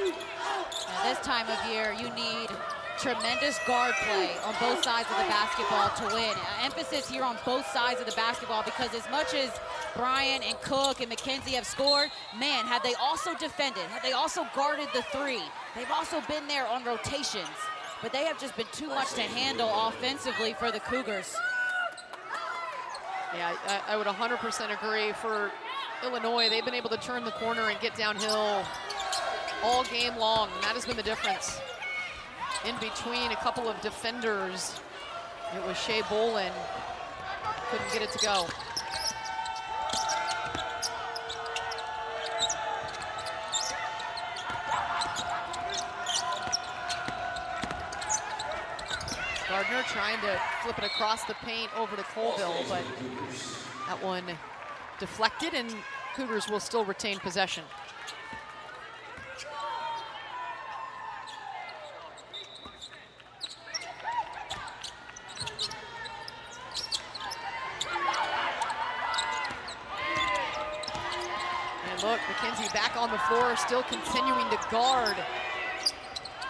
S2: Now, this time of year, you need tremendous guard play on both sides of the basketball to win. Emphasis here on both sides of the basketball, because as much as Bryant and Cook and McKenzie have scored, man, had they also defended, had they also guarded the three, they've also been there on rotations, but they have just been too much to handle offensively for the Cougars.
S1: Yeah, I would 100% agree. For Illinois, they've been able to turn the corner and get downhill all game long, and that has been the difference. In between a couple of defenders, it was Shea Bolin, couldn't get it to go. Gardner trying to flip it across the paint over to Colville, but that one deflected, and Cougars will still retain possession. Look, McKenzie back on the floor, still continuing to guard.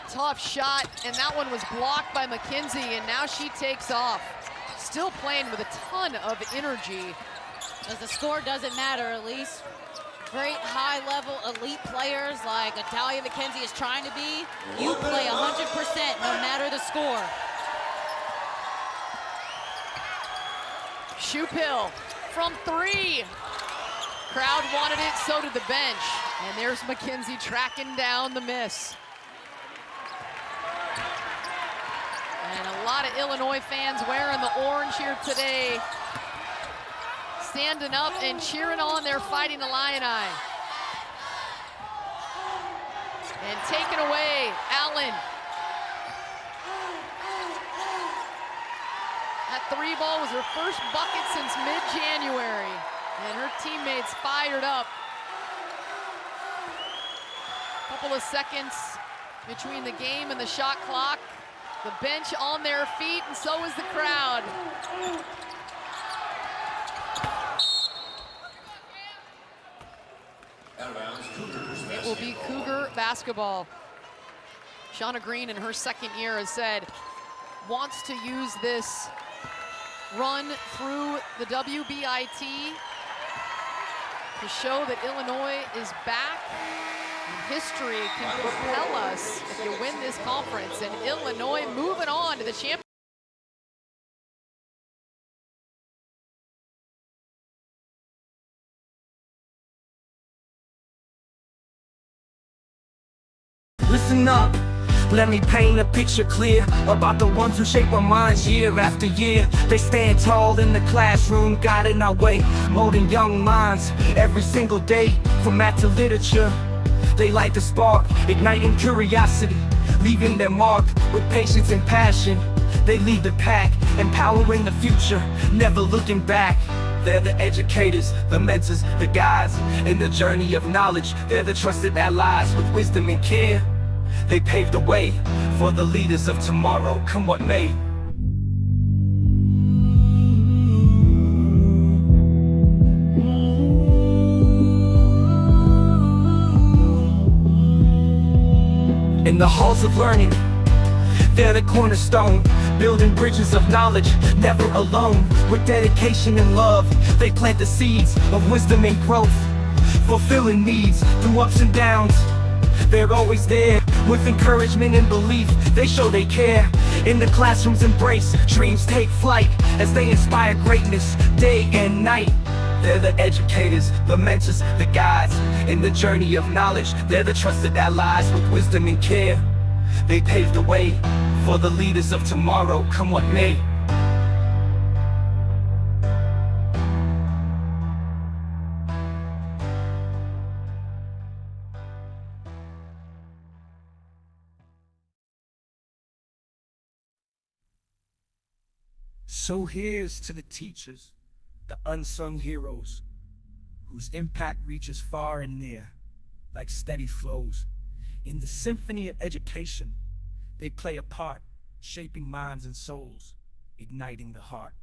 S1: Tough shot, and that one was blocked by McKenzie, and now she takes off. Still playing with a ton of energy.
S2: As the score doesn't matter, at least great high-level elite players like Dahlia McKenzie is trying to be. You play 100% no matter the score.
S1: Shupill from three. Crowd wanted it, so did the bench. And there's McKenzie tracking down the miss. And a lot of Illinois fans wearing the orange here today, standing up and cheering on their Fighting Illini. And taken away, Allen. That three ball was her first bucket since mid-January. And her teammates fired up. Couple of seconds between the game and the shot clock. The bench on their feet, and so is the crowd. It will be Cougar basketball. Shauna Green in her second year has said, wants to use this run through the WBIT to show that Illinois is back. And history can propel us if you win this conference. And Illinois moving on to the championship.
S5: growing up. Let me paint a picture clear about the ones who shape our minds year after year. They stand tall in the classroom, guiding our way, molding young minds every single day. From math to literature, they light the spark, igniting curiosity, leaving their mark with patience and passion. They lead the pack, empowering the future, never looking back. They're the educators, the mentors, the guides in the journey of knowledge. They're the trusted allies with wisdom and care. They pave the way for the leaders of tomorrow, come what may. In the halls of learning, they're the cornerstone, building bridges of knowledge, never alone. With dedication and love, they plant the seeds of wisdom and growth, fulfilling needs through ups and downs. They're always there with encouragement and belief. They show they care. In the classroom's embrace, dreams take flight as they inspire greatness day and night. They're the educators, the mentors, the guides in the journey of knowledge. They're the trusted allies with wisdom and care. They pave the way for the leaders of tomorrow, come what may. So here's to the teachers, the unsung heroes, whose impact reaches far and near, like steady flows. In the symphony of education, they play a part, shaping minds and souls, igniting the heart.